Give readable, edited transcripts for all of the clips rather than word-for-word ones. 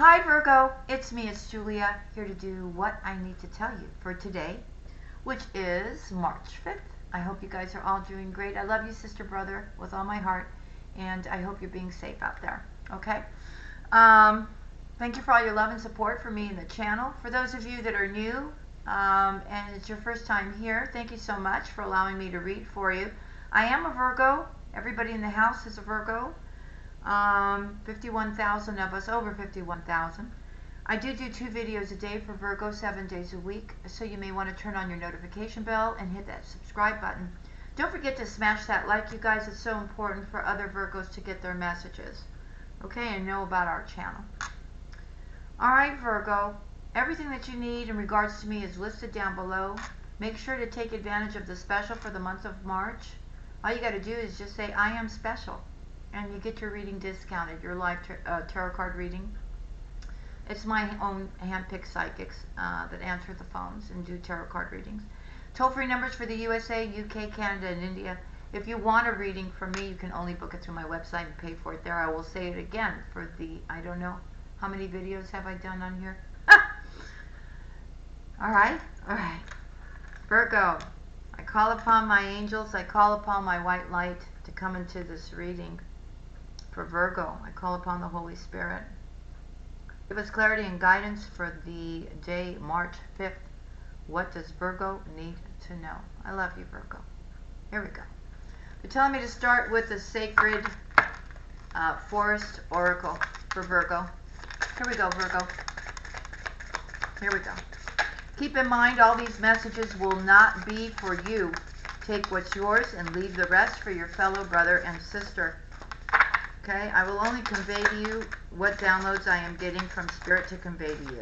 Hi Virgo, it's me, it's Julia, here to do what I need to tell you for today, which is March 5th. I hope you guys are all doing great. I love you, sister, brother, with all my heart, and I hope you're being safe out there, okay? Thank you for all your love and support for me and the channel. For those of you that are new, and it's your first time here, thank you so much for allowing me to read for you. I am a Virgo. Everybody in the house is a Virgo. 51,000 of us, over 51,000. I do 2 videos a day for Virgo, 7 days a week, so you may want to turn on your notification bell and hit that subscribe button. Don't forget to smash that like, you guys. It's so important for other Virgos to get their messages, okay, and know about our channel. Alright, Virgo, everything that you need in regards to me is listed down below. Make sure to take advantage of the special for the month of March. All you got to do is just say, I am special, and you get your reading discounted, your live tarot card reading. It's my own hand-picked psychics that answer the phones and do tarot card readings. Toll-free numbers for the USA, UK, Canada, and India. If you want a reading from me, you can only book it through my website and pay for it there. I will say it again for the, I don't know, how many videos have I done on here? Alright. Virgo, I call upon my angels, I call upon my white light to come into this reading. For Virgo, I call upon the Holy Spirit. Give us clarity and guidance for the day, March 5th. What does Virgo need to know? I love you, Virgo. Here we go. They're telling me to start with the sacred forest oracle for Virgo. Here we go, Virgo. Here we go. Keep in mind, all these messages will not be for you. Take what's yours and leave the rest for your fellow brother and sister. Okay, I will only convey to you what downloads I am getting from Spirit to convey to you.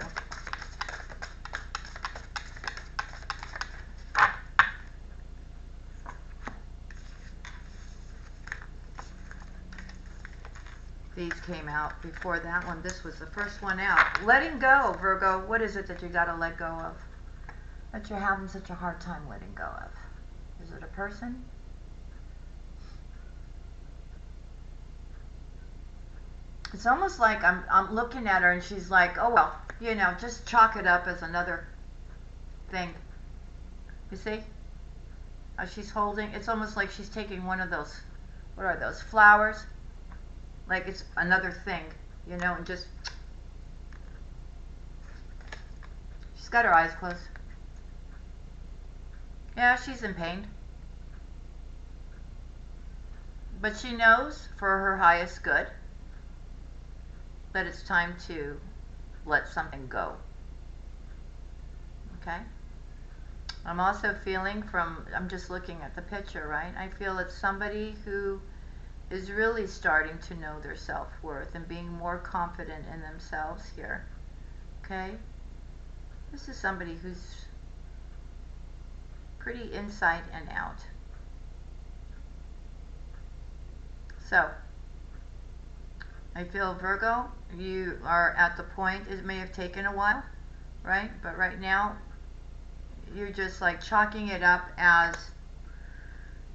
These came out before that one. This was the first one out. Letting go, Virgo. What is it that you got to let go of? That you're having such a hard time letting go of? Is it a person? It's almost like I'm looking at her and she's like, oh well, you know, just chalk it up as another thing. You see? She's holding, it's almost like she's taking one of those, what are those, flowers? Like it's another thing, you know, and just, she's got her eyes closed. Yeah, she's in pain. But she knows for her highest good that it's time to let something go. Okay? I'm also feeling from, I'm just looking at the picture, right? I feel it's somebody who is really starting to know their self-worth and being more confident in themselves here. Okay? This is somebody who's pretty inside and out. So, I feel, Virgo, you are at the point, it may have taken a while, right? But right now, you're just like chalking it up as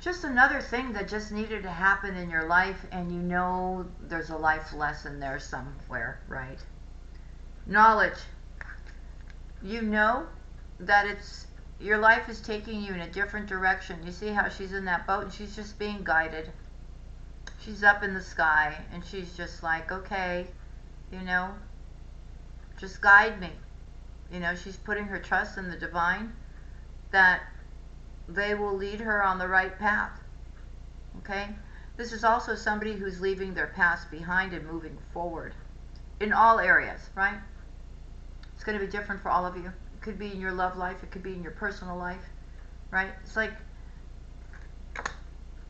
just another thing that just needed to happen in your life, and you know there's a life lesson there somewhere, right? Knowledge. You know that it's, your life is taking you in a different direction. You see how she's in that boat and she's just being guided. She's up in the sky and she's just like, okay, you know, just guide me. You know, she's putting her trust in the divine that they will lead her on the right path. Okay? This is also somebody who's leaving their past behind and moving forward in all areas, right? It's going to be different for all of you. It could be in your love life, it could be in your personal life, right? It's like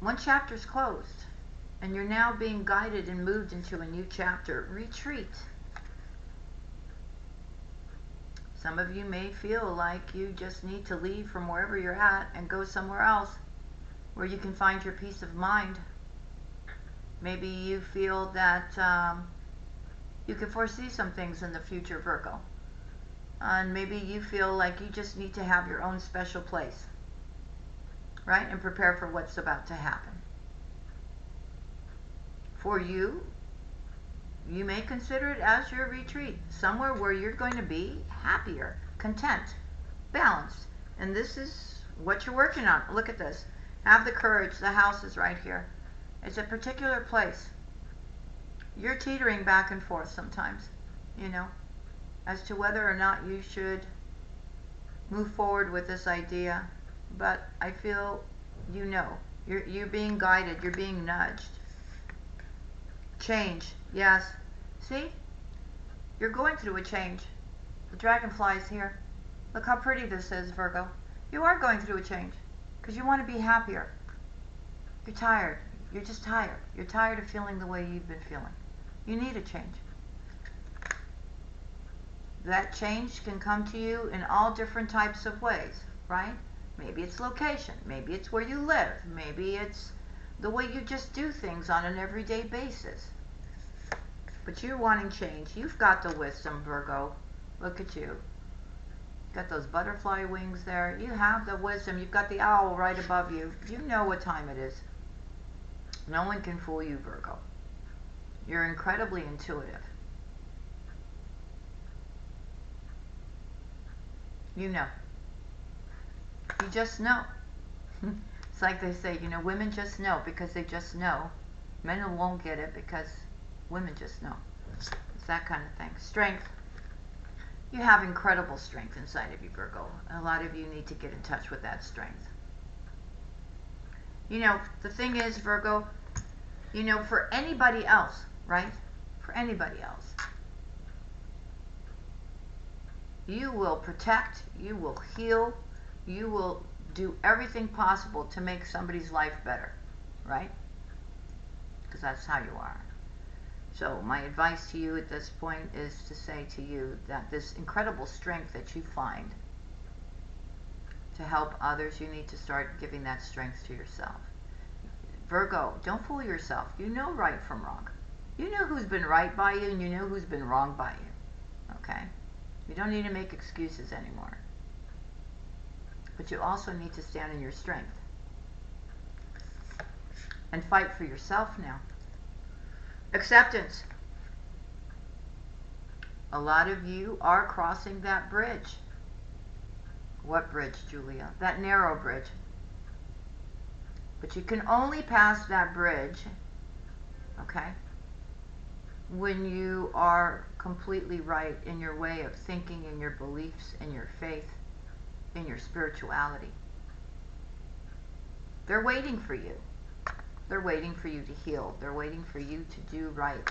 one chapter's closed and you're now being guided and moved into a new chapter. Retreat. Some of you may feel like you just need to leave from wherever you're at and go somewhere else where you can find your peace of mind. Maybe you feel that you can foresee some things in the future, Virgo. And maybe you feel like you just need to have your own special place, right? And prepare for what's about to happen. For you, you may consider it as your retreat, somewhere where you're going to be happier, content, balanced. And this is what you're working on. Look at this. Have the courage. The house is right here. It's a particular place. You're teetering back and forth sometimes, you know, as to whether or not you should move forward with this idea. But I feel you know. You're being guided. You're being nudged. Change. Yes. See? You're going through a change. The dragonfly is here. Look how pretty this is, Virgo. You are going through a change because you want to be happier. You're tired. You're just tired. You're tired of feeling the way you've been feeling. You need a change. That change can come to you in all different types of ways, right? Maybe it's location. Maybe it's where you live. Maybe it's the way you just do things on an everyday basis. But you're wanting change. You've got the wisdom, Virgo. Look at you. Got those butterfly wings there. You have the wisdom. You've got the owl right above you. You know what time it is. No one can fool you, Virgo. You're incredibly intuitive. You know. You just know. It's like they say, you know, women just know because they just know. Men won't get it because women just know. It's that kind of thing. Strength. You have incredible strength inside of you, Virgo. A lot of you need to get in touch with that strength. You know, the thing is, Virgo, you know, for anybody else, right? For anybody else, you will protect, you will heal, you will do everything possible to make somebody's life better, right? Because that's how you are. So my advice to you at this point is to say to you that this incredible strength that you find to help others, you need to start giving that strength to yourself. Virgo, don't fool yourself. You know right from wrong. You know who's been right by you and you know who's been wrong by you. Okay? You don't need to make excuses anymore. But you also need to stand in your strength and fight for yourself now. Acceptance. A lot of you are crossing that bridge. What bridge, Julia? That narrow bridge. But you can only pass that bridge, okay, when you are completely right in your way of thinking, in your beliefs, in your faith, in your spirituality. They're waiting for you. They're waiting for you to heal. They're waiting for you to do right.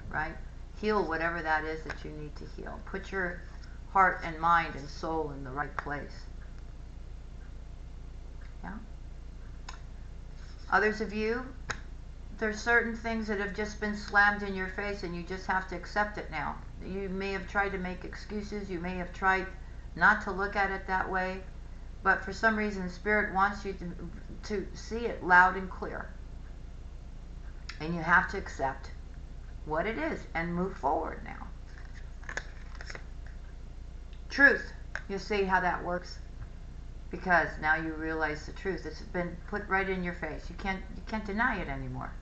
Right? Heal whatever that is that you need to heal. Put your heart and mind and soul in the right place. Yeah? Others of you, there's certain things that have just been slammed in your face and you just have to accept it now. You may have tried to make excuses. You may have tried not to look at it that way. But for some reason, Spirit wants you to see it loud and clear. And you have to accept what it is and move forward now. Truth. You'll see how that works. Because now you realize the truth. It's been put right in your face. You can't deny it anymore.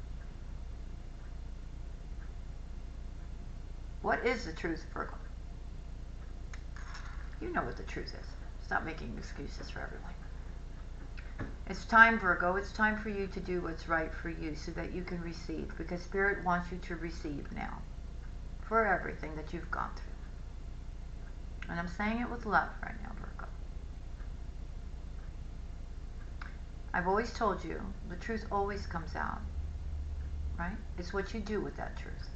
What is the truth, Virgo? You know what the truth is. Stop making excuses for everyone. It's time, Virgo. It's time for you to do what's right for you so that you can receive. Because Spirit wants you to receive now for everything that you've gone through. And I'm saying it with love right now, Virgo. I've always told you, the truth always comes out. Right? It's what you do with that truth.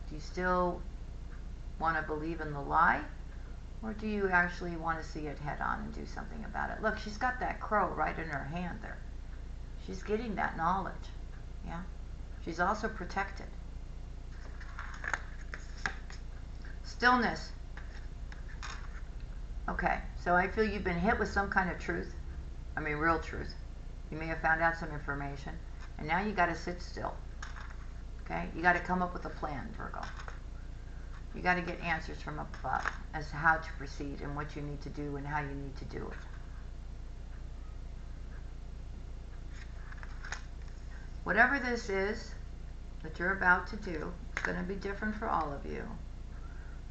Do you still want to believe in the lie? Or do you actually want to see it head on and do something about it? Look, she's got that crow right in her hand there. She's getting that knowledge. Yeah? She's also protected. Stillness. Okay, so I feel you've been hit with some kind of truth. I mean, real truth. You may have found out some information. And now you got to sit still. Okay? You got to come up with a plan, Virgo. You got to get answers from above as to how to proceed and what you need to do and how you need to do it. Whatever this is, that you're about to do, it's going to be different for all of you.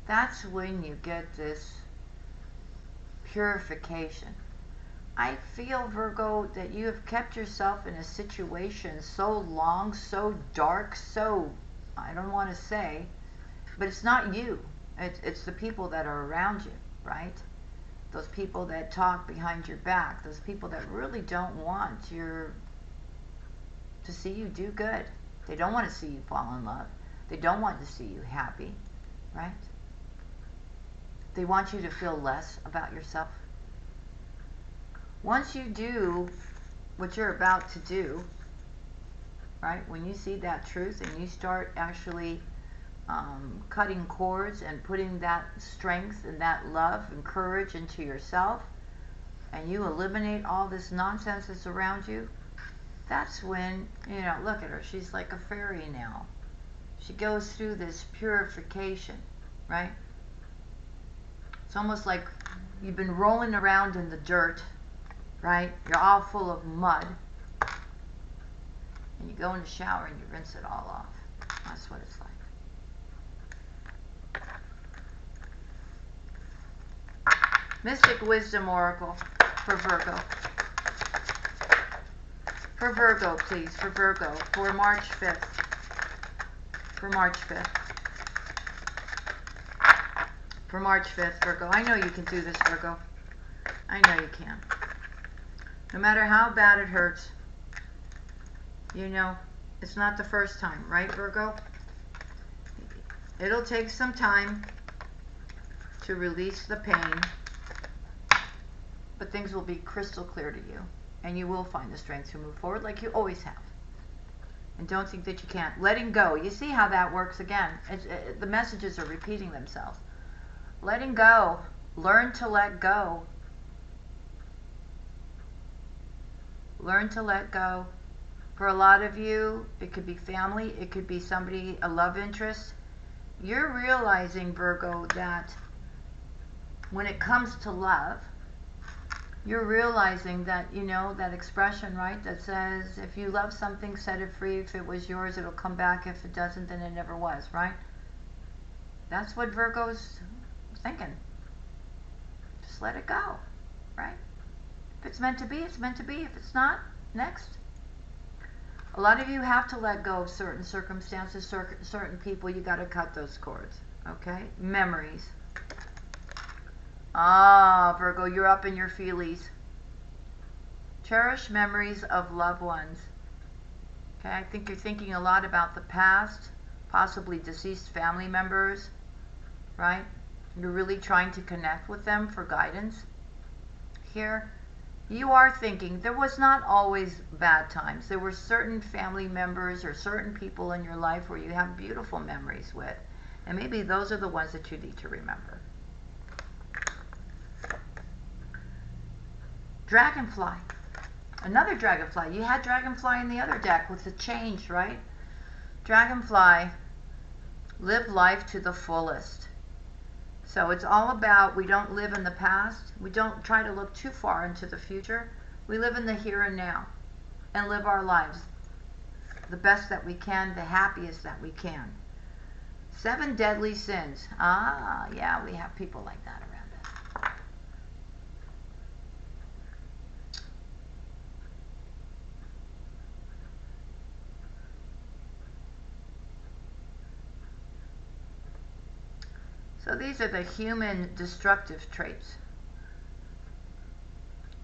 That's when you get this purification. I feel, Virgo, that you have kept yourself in a situation so long, so dark, so, I don't want to say, but it's not you. It's the people that are around you, right? Those people that talk behind your back, those people that really don't want to see you do good. They don't want to see you fall in love. They don't want to see you happy, right? They want you to feel less about yourself. Once you do what you're about to do, right, when you see that truth and you start actually cutting cords and putting that strength and that love and courage into yourself, and you eliminate all this nonsense that's around you, that's when, look at her. She's like a fairy now. She goes through this purification, right? It's almost like you've been rolling around in the dirt, right? You're all full of mud. And you go in the shower and you rinse it all off. That's what it's like. Mystic Wisdom Oracle for Virgo. For Virgo, please. For Virgo. For March 5th. For March 5th. For March 5th, Virgo. I know you can do this, Virgo. I know you can. No matter how bad it hurts, it's not the first time, right, Virgo? It'll take some time to release the pain, but things will be crystal clear to you, and you will find the strength to move forward like you always have. And don't think that you can't. Letting go. You see how that works again. The messages are repeating themselves. Letting go. Learn to let go. Learn to let go. For a lot of you, it could be family. It could be somebody, a love interest. You're realizing, Virgo, that when it comes to love, you're realizing that, that expression, right, that says, if you love something, set it free. If it was yours, it'll come back. If it doesn't, then it never was, right? That's what Virgo's thinking. Just let it go, right? If it's meant to be, it's meant to be. If it's not, next. A lot of you have to let go of certain circumstances, certain people. You got to cut those cords, okay? Memories. Ah, Virgo, you're up in your feelies. Cherish memories of loved ones. Okay, I think you're thinking a lot about the past, possibly deceased family members, right? You're really trying to connect with them for guidance here. You are thinking there was not always bad times. There were certain family members or certain people in your life where you have beautiful memories with. And maybe those are the ones that you need to remember. Dragonfly. Another dragonfly. You had dragonfly in the other deck with the change, right? Dragonfly. Live life to the fullest. So it's all about, we don't live in the past. We don't try to look too far into the future. We live in the here and now and live our lives the best that we can, the happiest that we can. 7 deadly sins. Ah, yeah, we have people like that around us. So these are the human destructive traits.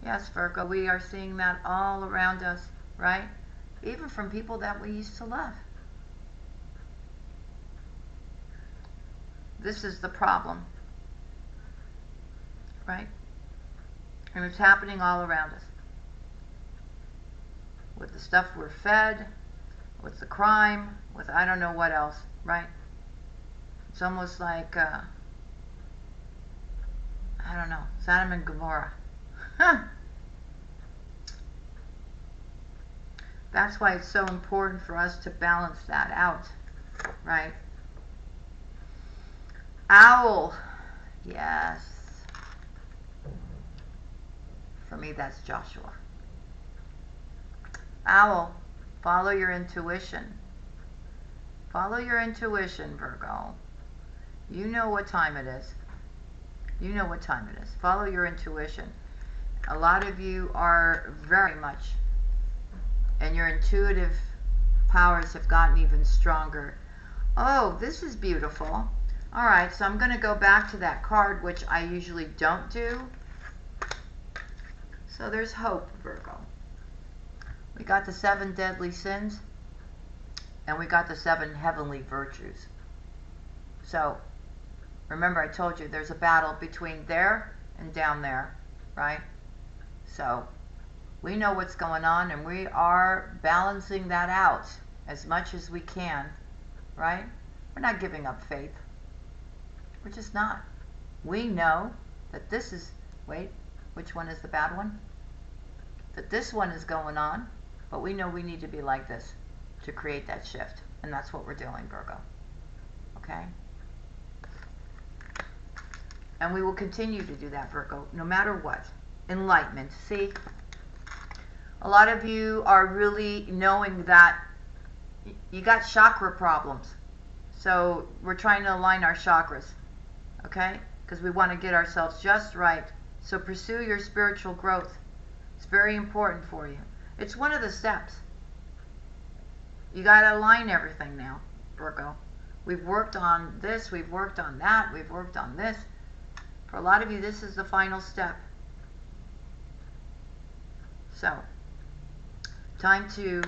Yes, Virgo, we are seeing that all around us, right? Even from people that we used to love. This is the problem, right? And it's happening all around us. With the stuff we're fed, with the crime, with I don't know what else, right? It's almost like, I don't know, Sodom and Gomorrah. That's why it's so important for us to balance that out, right? Owl. Yes. For me, that's Joshua. Owl. Follow your intuition. Follow your intuition, Virgo. You know what time it is. You know what time it is. Follow your intuition. A lot of you are very much, and your intuitive powers have gotten even stronger. Oh, this is beautiful. All right, so I'm going to go back to that card, which I usually don't do. So there's hope, Virgo. We got the 7 deadly sins, and we got the 7 heavenly virtues. So remember, I told you there's a battle between there and down there, right? So we know what's going on, and we are balancing that out as much as we can, right? We're not giving up faith. We're just not. We know that this is, wait, which one is the bad one? That this one is going on, but we know we need to be like this to create that shift. And that's what we're doing, Virgo. Okay? And we will continue to do that, Virgo, no matter what. Enlightenment. See? A lot of you are really knowing that you got chakra problems. So we're trying to align our chakras. Okay? Because we want to get ourselves just right. So pursue your spiritual growth. It's very important for you. It's one of the steps. You got to align everything now, Virgo. We've worked on this, we've worked on that, we've worked on this. For a lot of you, this is the final step. So, time to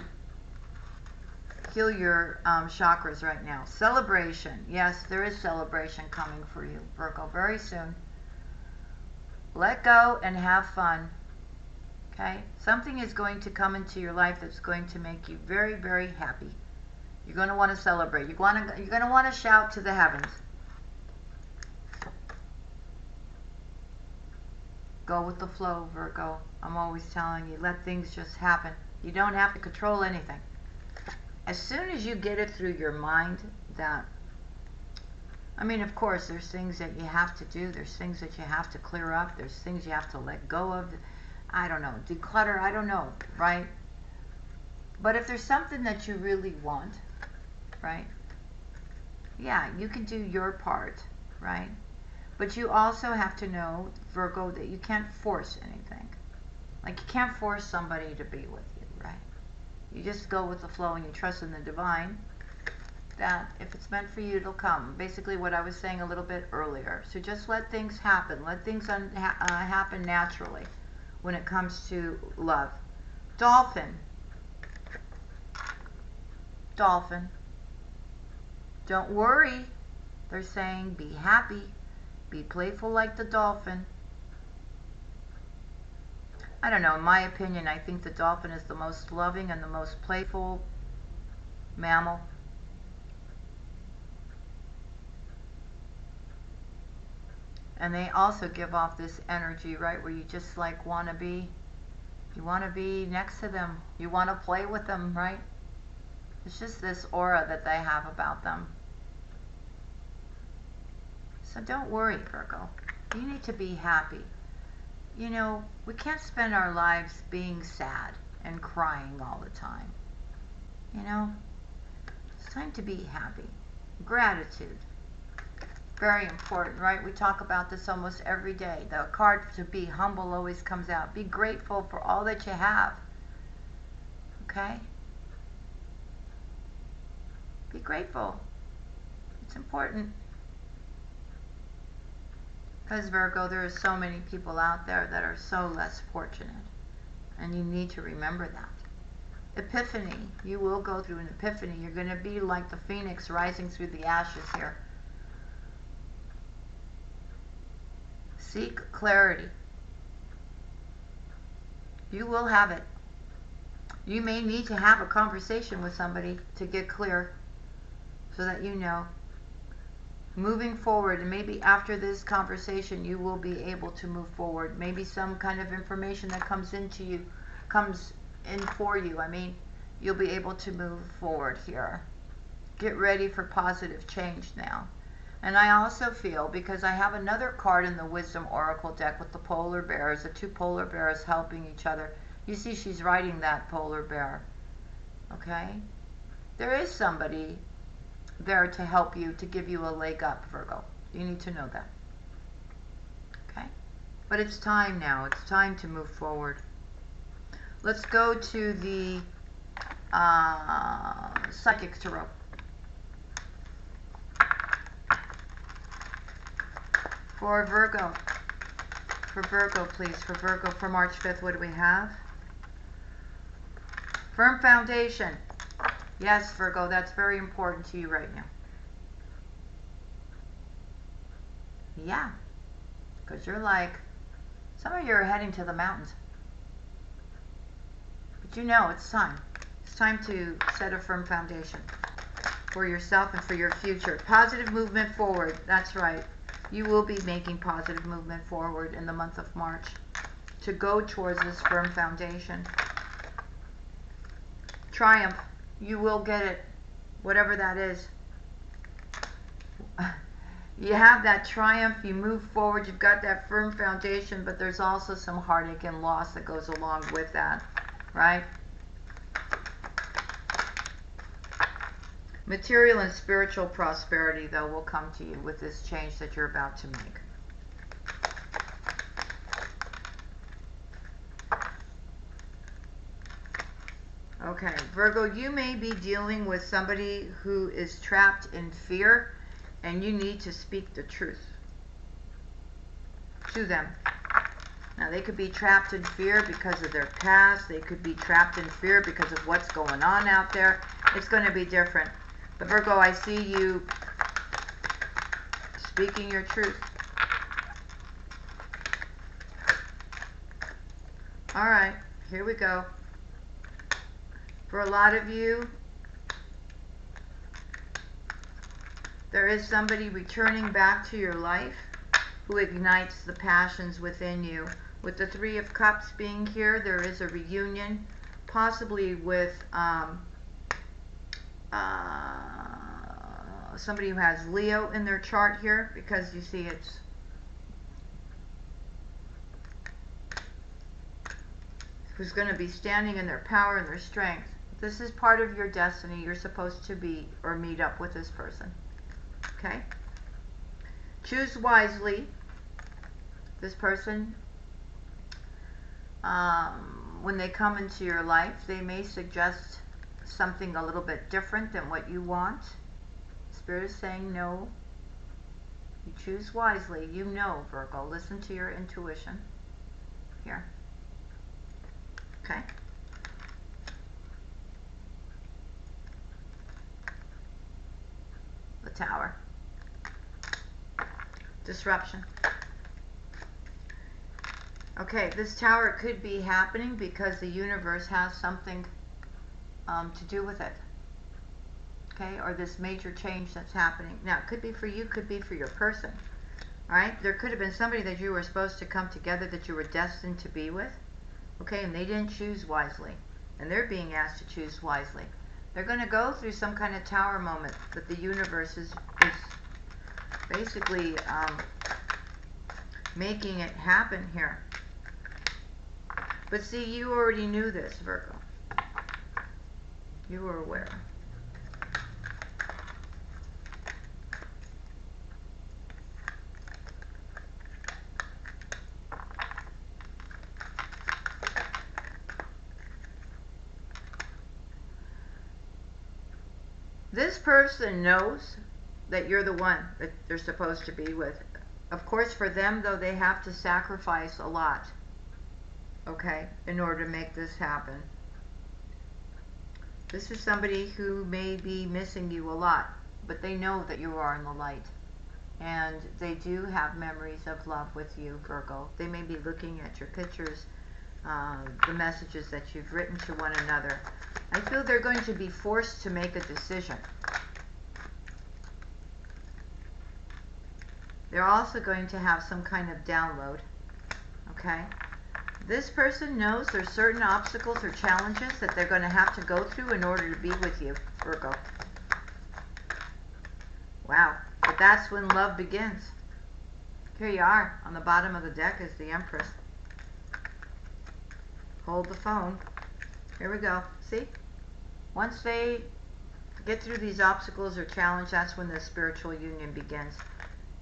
heal your chakras right now. Celebration. Yes, there is celebration coming for you, Virgo, very soon. Let go and have fun. Okay? Something is going to come into your life that's going to make you very, very happy. You're going to want to celebrate. You're going to want to shout to the heavens. Go with the flow, Virgo. I'm always telling you, let things just happen. You don't have to control anything. As soon as you get it through your mind that, I mean, of course, there's things that you have to do. There's things that you have to clear up. There's things you have to let go of. I don't know, declutter, I don't know, right? But if there's something that you really want, right? Yeah, you can do your part, right? But you also have to know, Virgo, that you can't force anything. Like, you can't force somebody to be with you, right? You just go with the flow and you trust in the divine that if it's meant for you, it'll come. Basically what I was saying a little bit earlier. So just let things happen. Let things happen naturally when it comes to love. Dolphin. Dolphin. Don't worry. They're saying be happy. Be playful like the dolphin. I don't know, in my opinion, I think the dolphin is the most loving and the most playful mammal. And they also give off this energy, right, where you just like want to be, you want to be next to them. You want to play with them, right? It's just this aura that they have about them. So don't worry, Virgo. You need to be happy. You know, we can't spend our lives being sad and crying all the time. You know, it's time to be happy. Gratitude. Very important, right? We talk about this almost every day. The card to be humble always comes out. Be grateful for all that you have. Okay? Be grateful. It's important. Because, Virgo, there are so many people out there that are so less fortunate. And you need to remember that. Epiphany. You will go through an epiphany. You're going to be like the phoenix rising through the ashes here. Seek clarity. You will have it. You may need to have a conversation with somebody to get clear so that you know. Moving forward, and maybe after this conversation you will be able to move forward. Maybe some kind of information that comes in for you. I mean, you'll be able to move forward here. Get ready for positive change now. And I also feel, because I have another card in the Wisdom Oracle deck with the polar bears, the two polar bears helping each other. You see she's riding that polar bear. Okay? There is somebody there to help you, to give you a leg up, Virgo. You need to know that. Okay? But it's time now. It's time to move forward. Let's go to the Psychic Tarot. For Virgo. For Virgo, please. For Virgo, for March 5th, what do we have? Firm foundation. Yes, Virgo, that's very important to you right now. Yeah. Because you're like, some of you are heading to the mountains. But you know it's time. It's time to set a firm foundation for yourself and for your future. Positive movement forward. That's right. You will be making positive movement forward in the month of March to go towards this firm foundation. Triumph. You will get it. Whatever that is. You have that triumph. You move forward. You've got that firm foundation, but there's also some heartache and loss that goes along with that. Right? Material and spiritual prosperity, though, will come to you with this change that you're about to make. Okay, Virgo, you may be dealing with somebody who is trapped in fear, and you need to speak the truth to them. Now, they could be trapped in fear because of their past. They could be trapped in fear because of what's going on out there. It's going to be different. But Virgo, I see you speaking your truth. All right, here we go. For a lot of you, there is somebody returning back to your life who ignites the passions within you. With the Three of Cups being here, there is a reunion, possibly with somebody who has Leo in their chart here, because you see it's who's going to be standing in their power and their strength. This is part of your destiny. You're supposed to be or meet up with this person. Okay? Choose wisely. This person, when they come into your life, they may suggest something a little bit different than what you want. Spirit is saying no. You choose wisely. You know, Virgo. Listen to your intuition. Here. Okay? The Tower. Disruption. Okay, this Tower could be happening because the universe has something to do with it. Okay, or this major change that's happening. Now, it could be for you, could be for your person. Alright, there could have been somebody that you were supposed to come together, that you were destined to be with. Okay, and they didn't choose wisely. And they're being asked to choose wisely. They're going to go through some kind of Tower moment that the universe is basically making it happen here. But see, you already knew this, Virgo. You were aware. This person knows that you're the one that they're supposed to be with. Of course, for them, though, they have to sacrifice a lot, okay, in order to make this happen. This is somebody who may be missing you a lot, but they know that you are in the light. And they do have memories of love with you, Virgo. They may be looking at your pictures, the messages that you've written to one another. I feel they're going to be forced to make a decision. They're also going to have some kind of download, okay? This person knows there's certain obstacles or challenges that they're going to have to go through in order to be with you, Virgo. Wow, but that's when love begins. Here you are, on the bottom of the deck is the Empress. Hold the phone. Here we go. See? Once they get through these obstacles or challenges. That's when the spiritual union begins.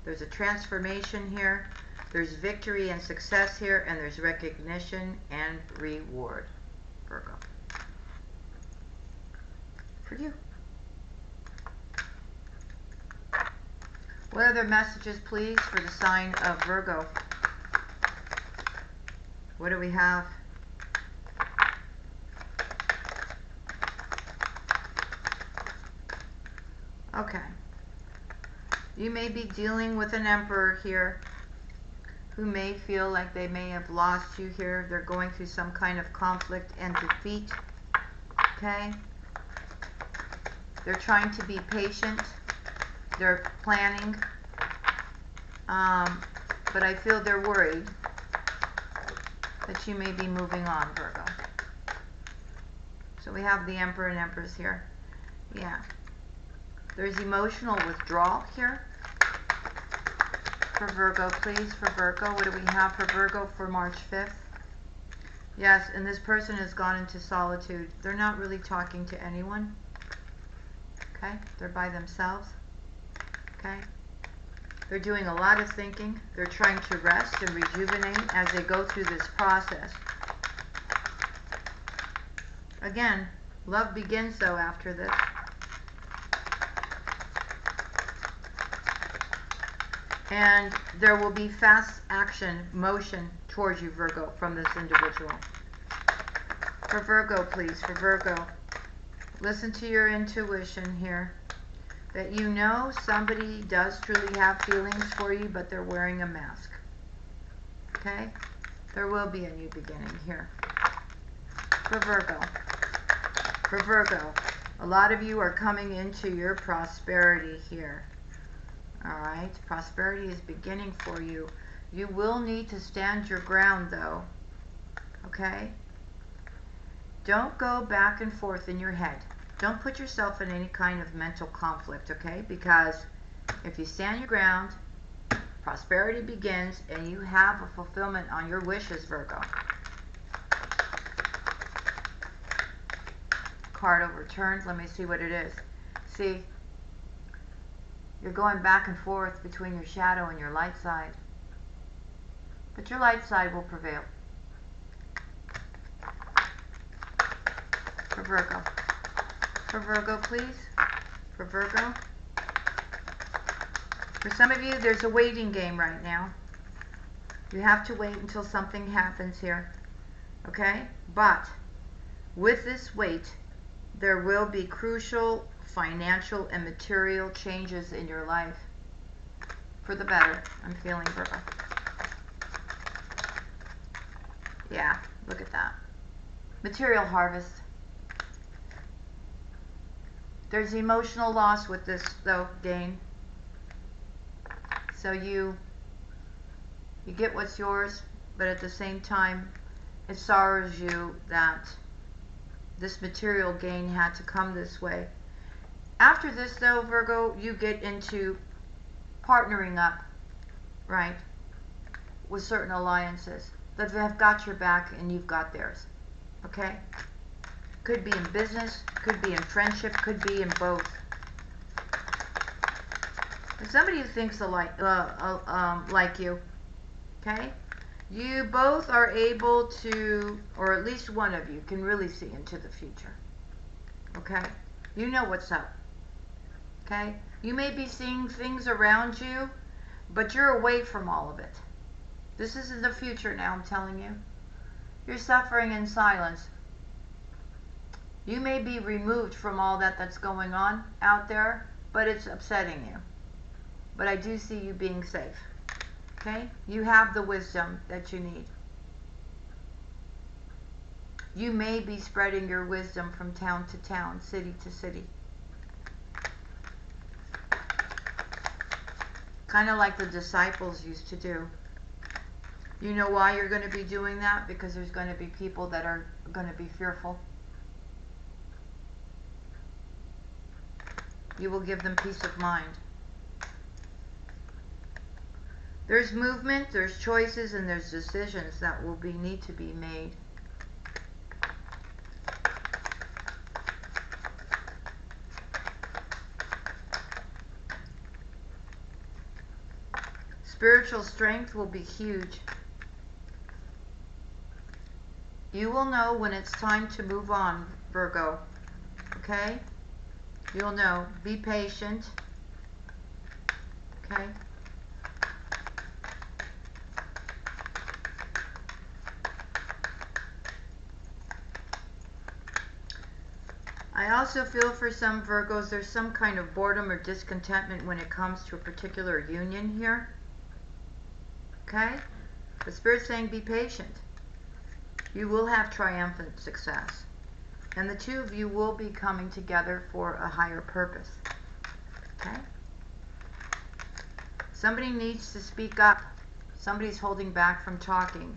There's a transformation here. There's victory and success here, and there's recognition and reward, Virgo. For you. What other messages, please, for the sign of Virgo? What do we have? Okay. You may be dealing with an emperor here who may feel like they may have lost you here. They're going through some kind of conflict and defeat. Okay? They're trying to be patient. They're planning. But I feel they're worried that you may be moving on, Virgo. So we have the Emperor and Empress here. Yeah. There's emotional withdrawal here. For Virgo, please. For Virgo, what do we have for Virgo for March 5th? Yes, and this person has gone into solitude. They're not really talking to anyone. Okay? They're by themselves. Okay? They're doing a lot of thinking. They're trying to rest and rejuvenate as they go through this process. Again, love begins though after this. And there will be fast action, motion towards you, Virgo, from this individual. For Virgo, please, for Virgo, listen to your intuition here. That you know somebody does truly have feelings for you, but they're wearing a mask. Okay? There will be a new beginning here. For Virgo. For Virgo, a lot of you are coming into your prosperity here. Alright? Prosperity is beginning for you. You will need to stand your ground, though. Okay? Don't go back and forth in your head. Don't put yourself in any kind of mental conflict, okay? Because if you stand your ground, prosperity begins, and you have a fulfillment on your wishes, Virgo. Card overturned. Let me see what it is. See, you're going back and forth between your shadow and your light side. But your light side will prevail. For Virgo. For Virgo, please. For Virgo. For some of you, there's a waiting game right now. You have to wait until something happens here. Okay? But with this wait, there will be crucial financial and material changes in your life. For the better, I'm feeling, Virgo. Yeah, look at that. Material harvest. There's emotional loss with this, though, Dane. So you get what's yours, but at the same time, it sorrows you that this material gain had to come this way. After this, though, Virgo, you get into partnering up, right, with certain alliances that have got your back and you've got theirs. Okay? Could be in business, could be in friendship, could be in both. If somebody who thinks like you, okay? You both are able to, or at least one of you can really see into the future. Okay? You know what's up. Okay? You may be seeing things around you, but you're away from all of it. This is in the future now, I'm telling you. You're suffering in silence. You may be removed from all that's going on out there, but it's upsetting you. But I do see you being safe. Okay? You have the wisdom that you need. You may be spreading your wisdom from town to town, city to city. Kind of like the disciples used to do. You know why you're going to be doing that? Because there's going to be people that are going to be fearful. You will give them peace of mind. There's movement, there's choices, and there's decisions that will need to be made. Spiritual strength will be huge. You will know when it's time to move on, Virgo. Okay? You'll know. Be patient. Okay? I also feel for some Virgos there's some kind of boredom or discontentment when it comes to a particular union here. Okay? The Spirit's saying be patient. You will have triumphant success. And the two of you will be coming together for a higher purpose. Okay? Somebody needs to speak up. Somebody's holding back from talking.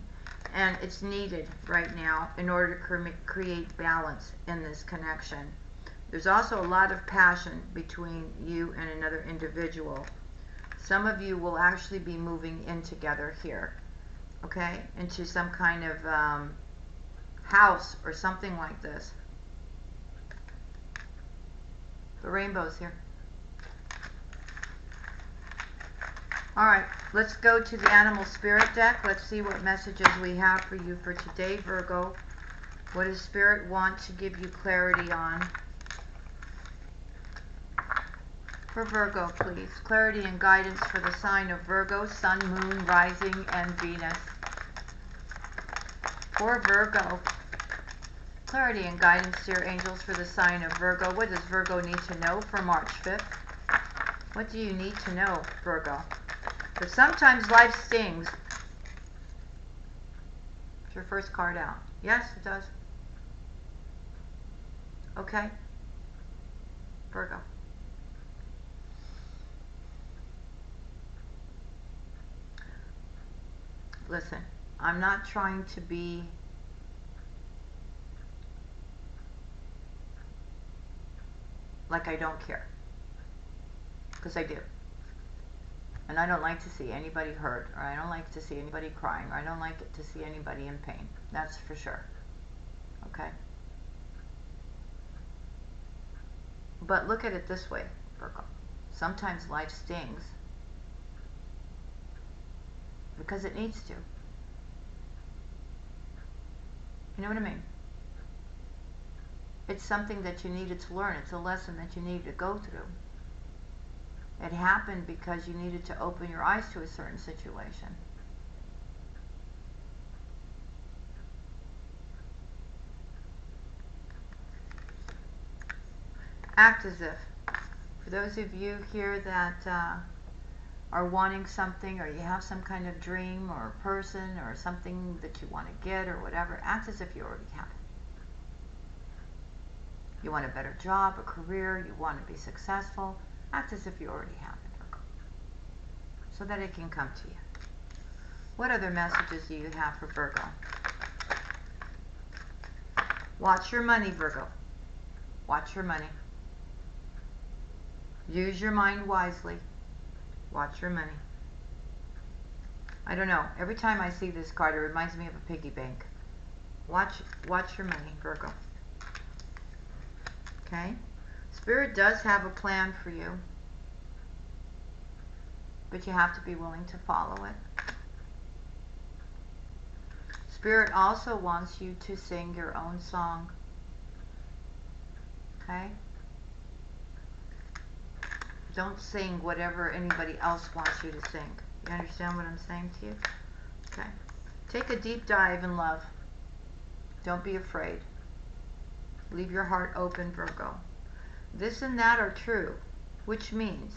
And it's needed right now in order to create balance in this connection. There's also a lot of passion between you and another individual. Some of you will actually be moving in together here, okay, into some kind of house or something like this. The rainbow's here. Alright, let's go to the Animal Spirit deck. Let's see what messages we have for you for today, Virgo. What does Spirit want to give you clarity on? For Virgo, please. Clarity and guidance for the sign of Virgo, Sun, Moon, Rising, and Venus. For Virgo. Clarity and guidance, dear angels, for the sign of Virgo. What does Virgo need to know for March 5th? What do you need to know, Virgo? But sometimes life stings. It's your first card out. Yes, it does. Okay. Virgo. Listen, I'm not trying to be like I don't care. Because I do. And I don't like to see anybody hurt, or I don't like to see anybody crying, or I don't like to see anybody in pain. That's for sure. Okay? But look at it this way, Virgo. Sometimes life stings because it needs to. You know what I mean? It's something that you needed to learn. It's a lesson that you needed to go through. It happened because you needed to open your eyes to a certain situation. Act as if. For those of you here that are wanting something, or you have some kind of dream or person or something that you want to get or whatever, act as if you already have it. You want a better job, a career, you want to be successful, act as if you already have it, Virgo, so that it can come to you. What other messages do you have for Virgo? Watch your money, Virgo. Watch your money. Use your mind wisely. Watch your money. I don't know. Every time I see this card, it reminds me of a piggy bank. Watch your money, Virgo. Okay? Spirit does have a plan for you, but you have to be willing to follow it. Spirit also wants you to sing your own song. Okay? Don't sing whatever anybody else wants you to sing. You understand what I'm saying to you? Okay. Take a deep dive in love. Don't be afraid. Leave your heart open, Virgo. This and that are true, which means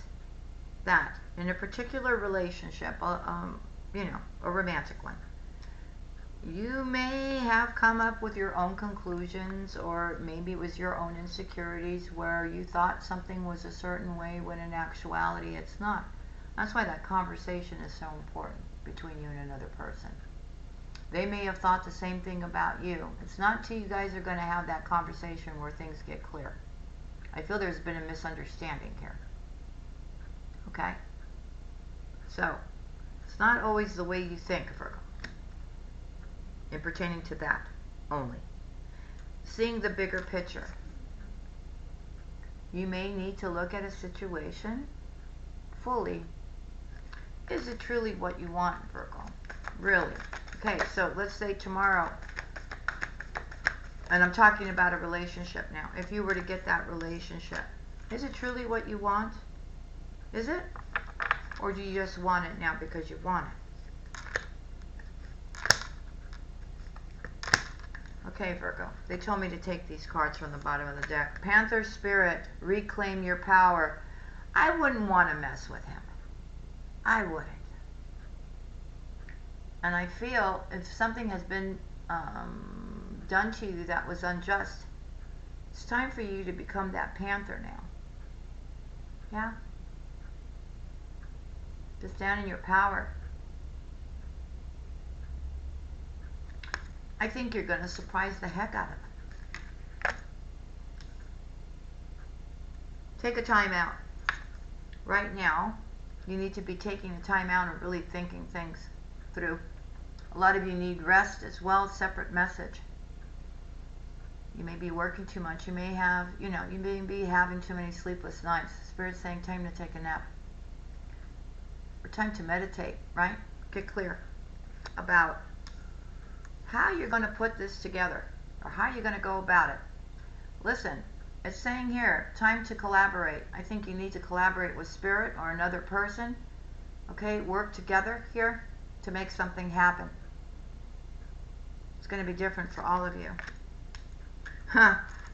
that in a particular relationship, you know, a romantic one, you may have come up with your own conclusions, or maybe it was your own insecurities where you thought something was a certain way when in actuality it's not. That's why that conversation is so important between you and another person. They may have thought the same thing about you. It's not until you guys are going to have that conversation where things get clear. I feel there's been a misunderstanding here. Okay? So, it's not always the way you think, Virgo. In pertaining to that only. Seeing the bigger picture. You may need to look at a situation fully Is it truly what you want, Virgo? Really? Okay, so let's say tomorrow, and I'm talking about a relationship now. If you were to get that relationship, is it truly what you want? Is it? Or do you just want it now because you want it? Okay, Virgo. They told me to take these cards from the bottom of the deck. Panther Spirit, reclaim your power. I wouldn't want to mess with him. I wouldn't. And I feel if something has been done to you that was unjust, it's time for you to become that panther now. Yeah? To stand in your power. I think you're going to surprise the heck out of them. Take a time out. Right now, you need to be taking a time out and really thinking things through. A lot of you need rest as well, separate message. You may be working too much. You may have, you may be having too many sleepless nights. Spirit's saying time to take a nap. Or time to meditate, right? Get clear about how you're going to put this together, or how you're going to go about it. Listen, it's saying here, time to collaborate. I think you need to collaborate with Spirit or another person. Okay, work together here to make something happen. It's going to be different for all of you.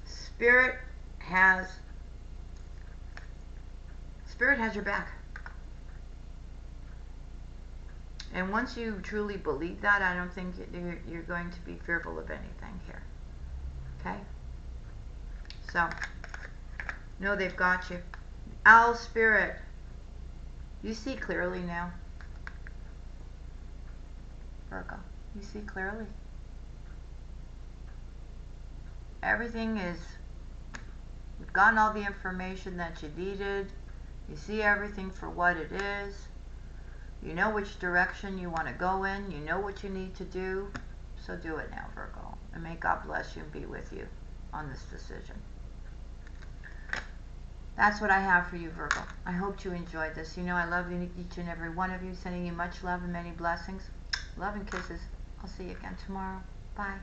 Spirit has your back. And once you truly believe that, I don't think you're going to be fearful of anything here. Okay? So, know they've got you. Owl Spirit, you see clearly now. Virgo, you see clearly. Everything is, you've gotten all the information that you needed. You see everything for what it is. You know which direction you want to go in. You know what you need to do. So do it now, Virgo. And may God bless you and be with you on this decision. That's what I have for you, Virgo. I hope you enjoyed this. You know I love each and every one of you. Sending you much love and many blessings. Love and kisses. I'll see you again tomorrow. Bye.